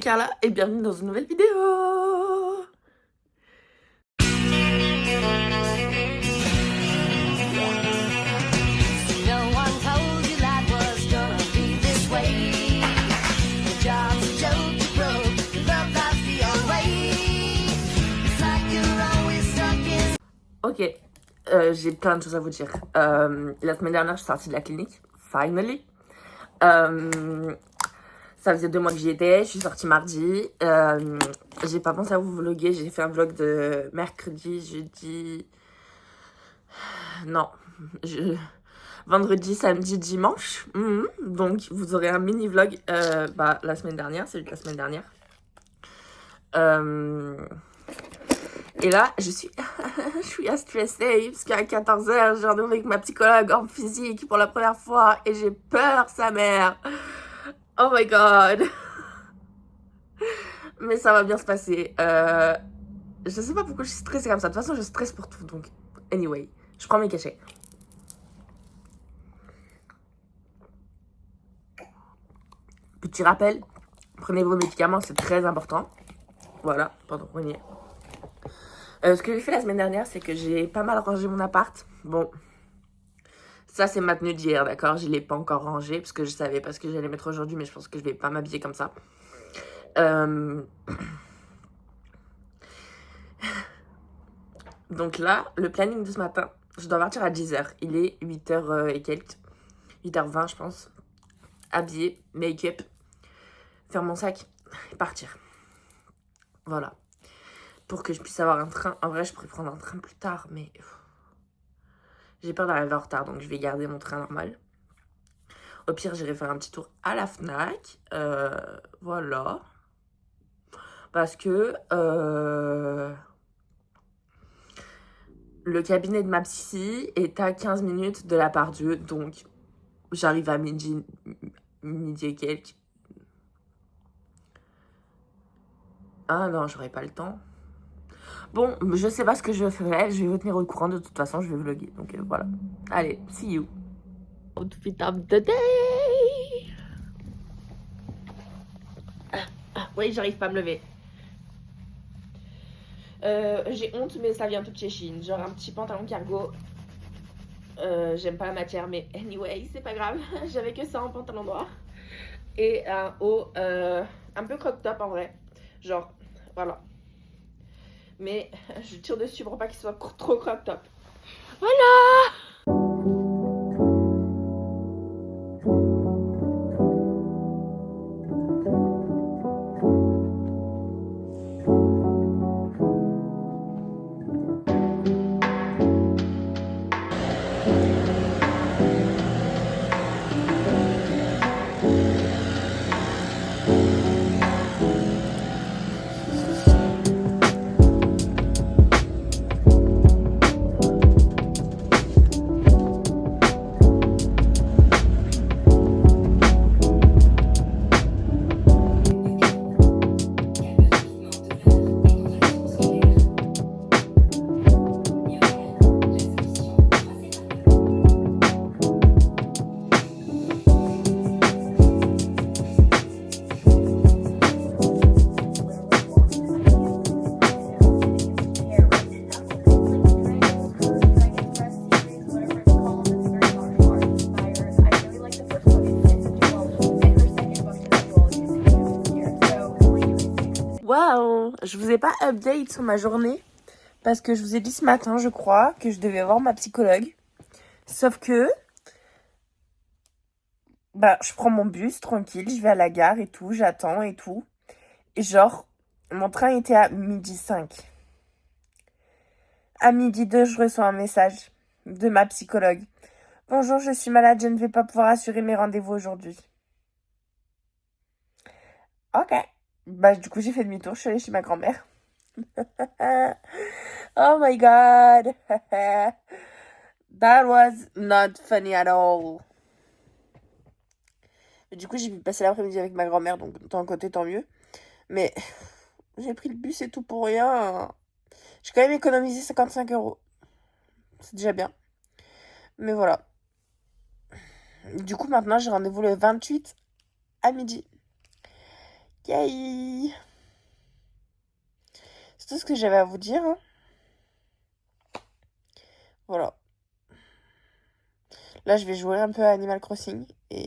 Carla et bienvenue dans une nouvelle vidéo. Ok, j'ai plein de choses à vous dire. La semaine dernière, je suis sortie de la clinique, finally. Ça faisait 2 mois que j'y étais, je suis sortie mardi. J'ai pas pensé à vous vlogger, j'ai fait un vlog de mercredi, jeudi... Non, vendredi, samedi, dimanche. Donc, vous aurez un mini vlog la semaine dernière, celui de la semaine dernière. Et là, je suis stressée parce qu'à 14h, j'ai rendez-vous avec ma psychologue en physique pour la première fois et j'ai peur, sa mère. Oh my god. Mais ça va bien se passer. Je sais pas pourquoi je suis stressée comme ça. De toute façon, je stresse pour tout. Donc, anyway, je prends mes cachets. Petit rappel, prenez vos médicaments, c'est très important. Voilà, pardon, prenez. Ce que j'ai fait la semaine dernière, c'est que j'ai pas mal rangé mon appart. Bon, ça c'est ma tenue d'hier, d'accord? Je l'ai pas encore rangé parce que je savais pas ce que j'allais mettre aujourd'hui, mais je pense que je vais pas m'habiller comme ça. Donc là, le planning de ce matin, je dois partir à 10h. Il est 8h et quelques. 8h20, je pense. Habiller, make-up, faire mon sac et partir. Voilà. Pour que je puisse avoir un train. En vrai, je pourrais prendre un train plus tard, mais j'ai peur d'arriver en retard, donc je vais garder mon train normal. Au pire, j'irai faire un petit tour à la Fnac. Voilà. Parce que le cabinet de ma psy est à 15 minutes de la Part-Dieu. Donc, j'arrive à midi et quelques. Ah non, j'aurai pas le temps. Bon, je sais pas ce que je ferai. Je vais vous tenir au courant. De toute façon, je vais vlogger. Donc, voilà. Allez, see you. Outfit of the day. Oui, j'arrive pas à me lever. J'ai honte, mais ça vient tout de chez Shein. Genre un petit pantalon cargo. J'aime pas la matière, mais anyway, c'est pas grave. J'avais que ça en pantalon noir. Et un haut un peu crop top en vrai. Genre, voilà. Mais je tire dessus pour pas qu'il soit trop crop top. Voilà! Waouh! Je vous ai pas update sur ma journée parce que je vous ai dit ce matin, je crois, que je devais voir ma psychologue. Sauf que je prends mon bus tranquille, je vais à la gare et tout, j'attends et tout. Et genre, mon train était à 12h05. À 12h02, je reçois un message de ma psychologue. Bonjour, je suis malade, je ne vais pas pouvoir assurer mes rendez-vous aujourd'hui. Ok. Du coup, j'ai fait demi-tour, je suis allée chez ma grand-mère. Oh my god. That was not funny at all. Du coup, j'ai pu passer l'après-midi avec ma grand-mère, donc d'un côté, tant mieux. Mais j'ai pris le bus et tout pour rien. J'ai quand même économisé 55 €. C'est déjà bien. Mais voilà. Du coup, maintenant, j'ai rendez-vous le 28 à midi. Yay! C'est tout ce que j'avais à vous dire, hein. Voilà. Là, je vais jouer un peu à Animal Crossing. Et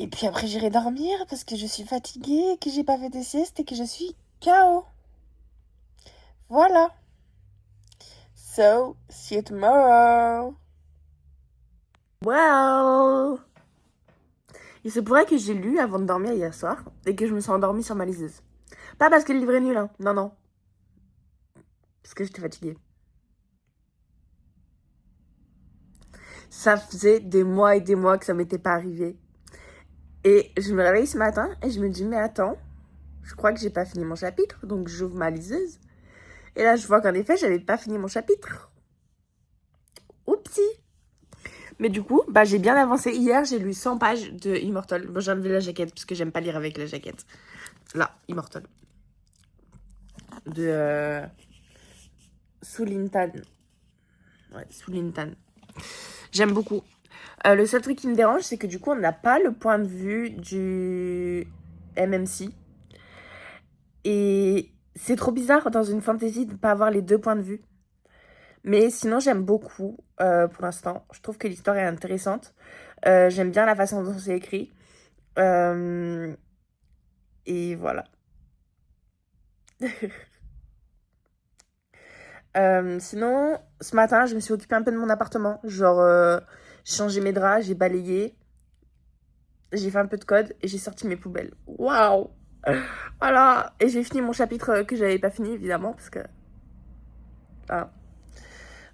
puis après, j'irai dormir parce que je suis fatiguée, que j'ai pas fait de sieste et que je suis KO. Voilà. So, see you tomorrow. Well. Il se pourrait que j'ai lu avant de dormir hier soir et que je me sois endormie sur ma liseuse. Pas parce que le livre est nul, hein. Non, non. Parce que j'étais fatiguée. Ça faisait des mois et des mois que ça m'était pas arrivé. Et je me réveille ce matin et je me dis, mais attends, je crois que j'ai pas fini mon chapitre, donc j'ouvre ma liseuse. Et là, je vois qu'en effet, j'avais pas fini mon chapitre. Oupsie. Mais du coup, bah, j'ai bien avancé. Hier, j'ai lu 100 pages de Immortal. Bon, j'ai enlevé la jaquette parce que j'aime pas lire avec la jaquette. Là, Immortal. De Sulintan. Ouais, Sulintan. J'aime beaucoup. Le seul truc qui me dérange, c'est que du coup, on n'a pas le point de vue du MMC. Et c'est trop bizarre dans une fantasy de ne pas avoir les deux points de vue. Mais sinon, j'aime beaucoup pour l'instant. Je trouve que l'histoire est intéressante. J'aime bien la façon dont c'est écrit. Et voilà. Sinon, ce matin, je me suis occupée un peu de mon appartement. Genre, j'ai changé mes draps, j'ai balayé. J'ai fait un peu de code et j'ai sorti mes poubelles. Waouh! Voilà. Et j'ai fini mon chapitre que j'avais pas fini, évidemment, parce que... Ah.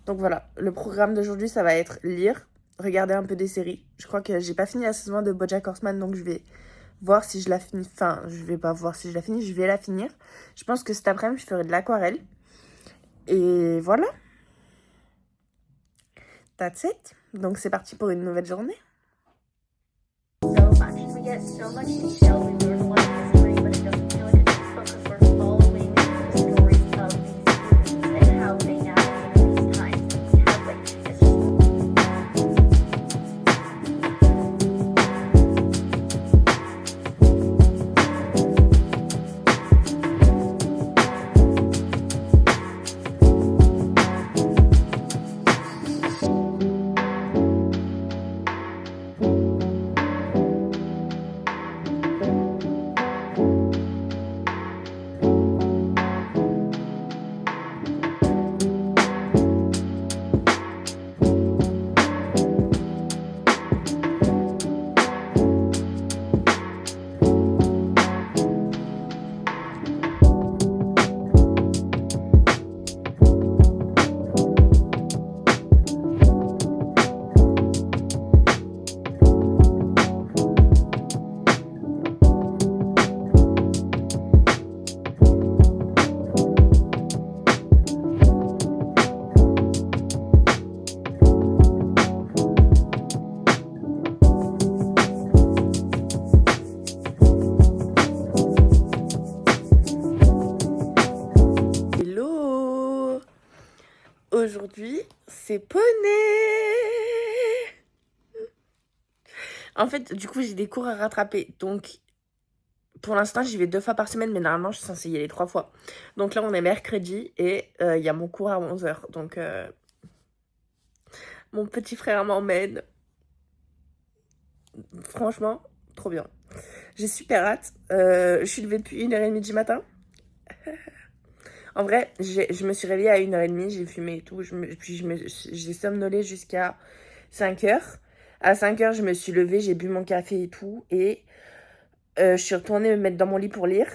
Donc voilà, le programme d'aujourd'hui, ça va être lire, regarder un peu des séries. Je crois que j'ai pas fini la saison 1 de BoJack Horseman, donc je vais voir si je la finis. Enfin, je vais pas voir si je la finis, je vais la finir. Je pense que cet après-midi, je ferai de l'aquarelle. Et voilà. That's it. Donc c'est parti pour une nouvelle journée. So much. We get so much detail. We learn a lot of history, but it doesn't feel like a textbook because we're following the stories of these students and how they navigate these times. We have like it's just hello. Aujourd'hui, c'est poney. En fait, du coup, j'ai des cours à rattraper. Donc, pour l'instant, j'y vais 2 fois par semaine, mais normalement, je suis censée y aller 3 fois. Donc là, on est mercredi et il y a mon cours à 11h. Donc, mon petit frère m'emmène. Franchement, trop bien. J'ai super hâte. Je suis levée depuis 1h30 du matin. En vrai, je me suis réveillée à 1h30, j'ai fumé et tout. Puis j'ai somnolé jusqu'à 5h. À 5h, je me suis levée, j'ai bu mon café et tout. Et je suis retournée me mettre dans mon lit pour lire.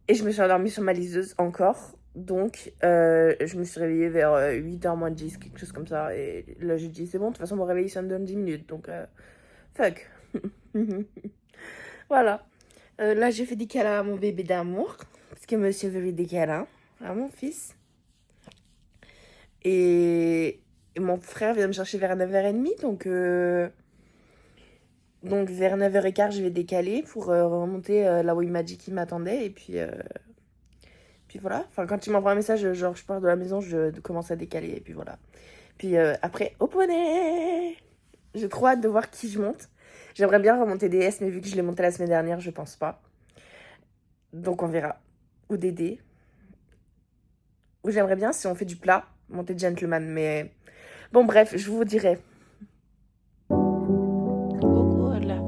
Et je me suis endormie sur ma liseuse encore. Donc, je me suis réveillée vers 8h moins 10, quelque chose comme ça. Et là, j'ai dit, c'est bon, de toute façon, mon réveil, ça me donne 10 minutes. Donc, fuck. Voilà. Là, j'ai fait des câlins à mon bébé d'amour. Parce que monsieur veut des câlins à mon fils. Et mon frère vient me chercher vers 9h30. Donc vers 9h15, je vais décaler pour remonter là où il m'a dit qu'il m'attendait. Et puis voilà. Enfin, quand il m'envoie un message, genre je pars de la maison, je commence à décaler. Et puis voilà. Puis après, au poney! J'ai trop hâte de voir qui je monte. J'aimerais bien remonter des S, mais vu que je l'ai monté la semaine dernière, je pense pas. Donc on verra. Ou des D. Ou j'aimerais bien, si on fait du plat, monter gentleman. Mais bon, bref, je vous dirai. Coucou Olaf.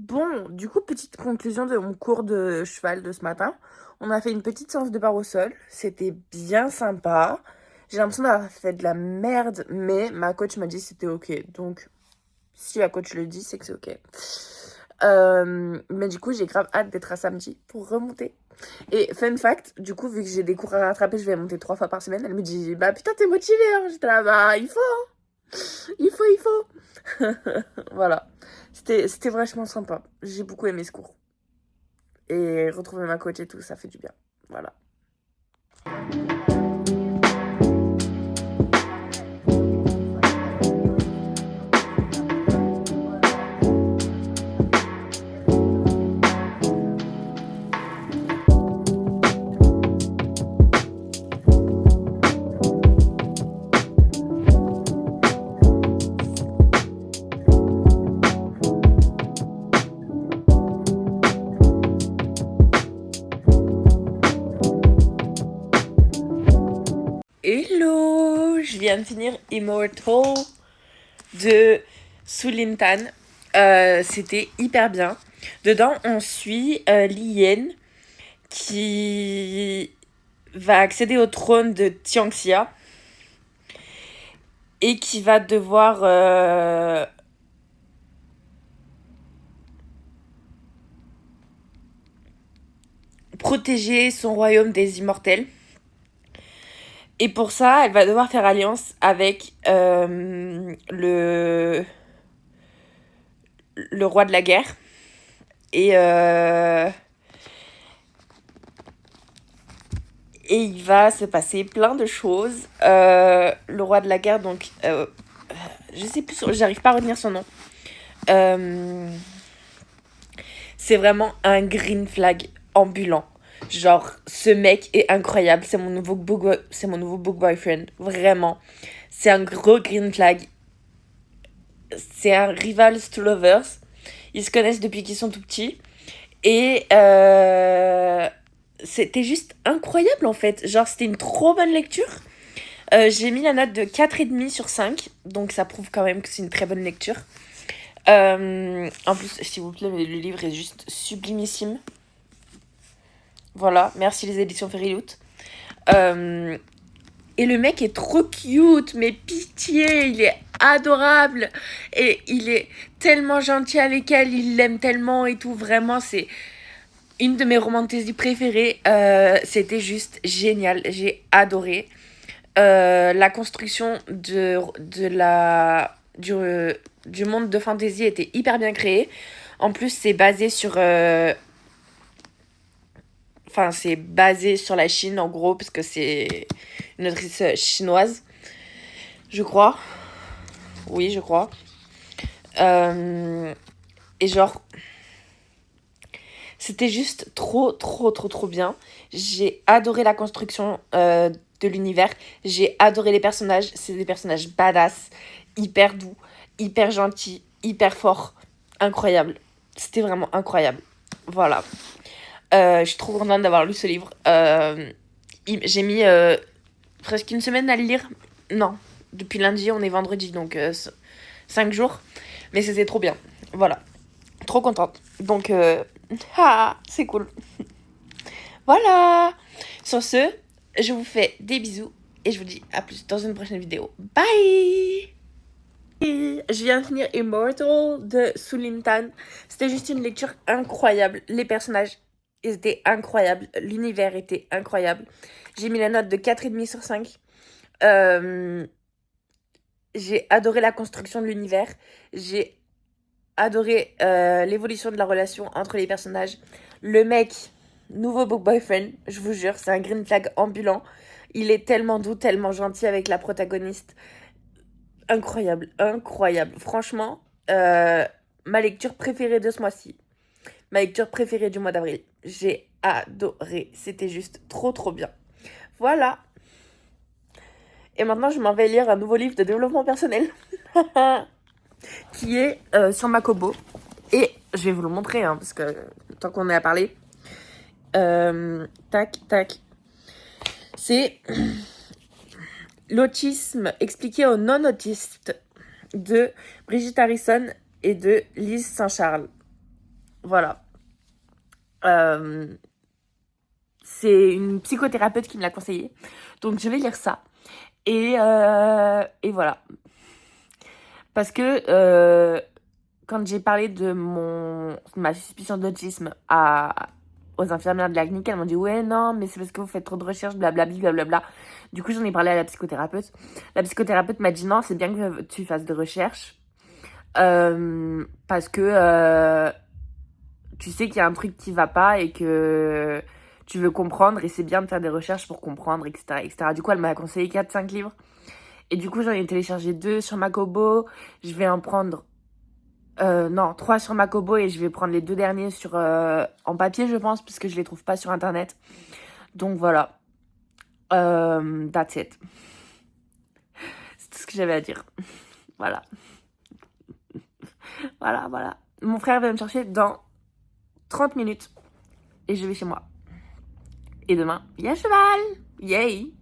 Bon, du coup, petite conclusion de mon cours de cheval de ce matin. On a fait une petite séance de barre au sol. C'était bien sympa. J'ai l'impression d'avoir fait de la merde, mais ma coach m'a dit que c'était ok. Donc, si la coach le dit, c'est que c'est ok. Mais du coup, j'ai grave hâte d'être à samedi pour remonter. Et fun fact, du coup, vu que j'ai des cours à rattraper, je vais monter 3 fois par semaine. Elle me dit, bah putain, t'es motivée, hein. J'étais là, bah il faut, hein. Il faut. Voilà. C'était vachement sympa. J'ai beaucoup aimé ce cours. Et retrouver ma coach et tout, ça fait du bien. Voilà. Hello, je viens de finir Immortal de Sulintan. C'était hyper bien. Dedans, on suit Lien qui va accéder au trône de Tianxia et qui va devoir protéger son royaume des immortels. Et pour ça, elle va devoir faire alliance avec le roi de la guerre. Et il va se passer plein de choses. Le roi de la guerre, donc... je sais plus, j'arrive pas à retenir son nom. C'est vraiment un green flag ambulant. Genre, ce mec est incroyable. C'est mon nouveau book boyfriend. Vraiment. C'est un gros green flag. C'est un rival to lovers. Ils se connaissent depuis qu'ils sont tout petits. Et c'était juste incroyable, en fait. Genre, c'était une trop bonne lecture. J'ai mis la note de 4,5 sur 5. Donc, ça prouve quand même que c'est une très bonne lecture. En plus, s'il vous plaît, le livre est juste sublimissime. Voilà, merci les éditions Fairyloot. Et le mec est trop cute, mais pitié, il est adorable. Et il est tellement gentil avec elle, il l'aime tellement et tout. Vraiment, c'est une de mes romantiques préférées. C'était juste génial, j'ai adoré. La construction du monde de fantasy était hyper bien créée. En plus, c'est basé sur... Enfin, c'est basé sur la Chine, en gros, parce que c'est une autrice chinoise, je crois. Oui, je crois. Et genre, c'était juste trop bien. J'ai adoré la construction de l'univers. J'ai adoré les personnages. C'est des personnages badass, hyper doux, hyper gentils, hyper forts. Incroyable. C'était vraiment incroyable. Voilà. Je suis trop contente d'avoir lu ce livre. J'ai mis presque une semaine à le lire. Non, depuis lundi, on est vendredi, donc 5 jours. Mais c'était trop bien. Voilà. Trop contente. Donc, c'est cool. Voilà. Sur ce, je vous fais des bisous et je vous dis à plus dans une prochaine vidéo. Bye. Et je viens de finir Immortal de Sulin Tan. C'était juste une lecture incroyable. Les personnages, ils étaient incroyables. L'univers était incroyable. J'ai mis la note de 4,5 sur 5. J'ai adoré la construction de l'univers. J'ai adoré l'évolution de la relation entre les personnages. Le mec, nouveau book boyfriend, je vous jure, c'est un green flag ambulant. Il est tellement doux, tellement gentil avec la protagoniste. Incroyable, incroyable. Franchement, ma lecture préférée de ce mois-ci. Ma lecture préférée du mois d'avril. J'ai adoré. C'était juste trop, trop bien. Voilà. Et maintenant, je m'en vais lire un nouveau livre de développement personnel. Qui est sur ma Kobo. Et je vais vous le montrer, hein, parce que tant qu'on est à parler. Tac, tac. C'est l'autisme expliqué aux non-autistes de Brigitte Harrison et de Lise Saint-Charles. Voilà. C'est une psychothérapeute qui me l'a conseillé. Donc je vais lire ça. Et voilà. Parce que quand j'ai parlé de ma suspicion d'autisme aux infirmières de la clinique, elles m'ont dit ouais non mais c'est parce que vous faites trop de recherches, blablabla, blablabla. Du coup j'en ai parlé à la psychothérapeute. La psychothérapeute m'a dit non, c'est bien que tu fasses des recherches parce que tu sais qu'il y a un truc qui va pas et que tu veux comprendre et c'est bien de faire des recherches pour comprendre, etc., etc. Du coup elle m'a conseillé 4-5 livres et du coup j'en ai téléchargé 2 sur ma Kobo. Je vais en prendre non, 3 sur ma Kobo et je vais prendre les 2 derniers en papier, je pense, puisque je les trouve pas sur internet. Donc voilà. That's it. C'est tout ce que j'avais à dire. Voilà. Voilà. Mon frère va me chercher dans 30 minutes et je vais chez moi. Et demain, il y a cheval. Yay!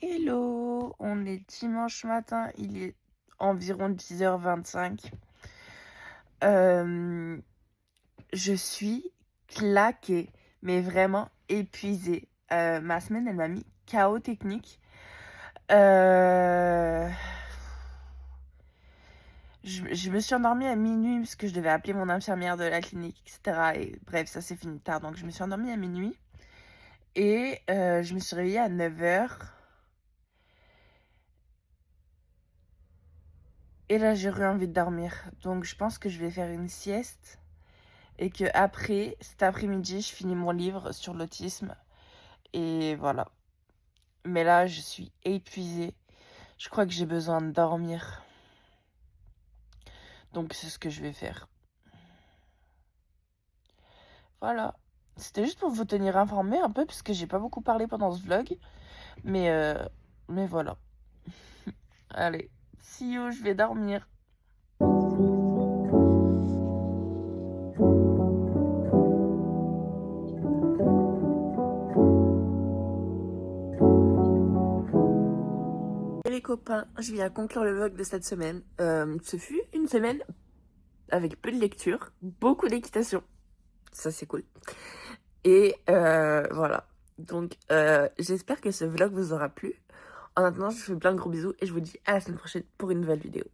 Hello, on est dimanche matin, il est environ 10h25. Je suis claquée, mais vraiment épuisée. Ma semaine, elle m'a mis KO technique. Je me suis endormie à minuit parce que je devais appeler mon infirmière de la clinique, etc. Et bref, ça s'est fini tard, donc je me suis endormie à minuit. Et je me suis réveillée à 9h. Et là, j'ai eu envie de dormir. Donc, je pense que je vais faire une sieste. Et que après, cet après-midi, je finis mon livre sur l'autisme. Et voilà. Mais là, je suis épuisée. Je crois que j'ai besoin de dormir. Donc, c'est ce que je vais faire. Voilà. C'était juste pour vous tenir informé un peu, parce que j'ai pas beaucoup parlé pendant ce vlog. Mais voilà. Allez, see you, je vais dormir. Et les copains, je viens conclure le vlog de cette semaine. Ce fut une semaine avec peu de lecture, beaucoup d'équitation. Ça, c'est cool. Et voilà. Donc, j'espère que ce vlog vous aura plu. En attendant, je vous fais plein de gros bisous et je vous dis à la semaine prochaine pour une nouvelle vidéo.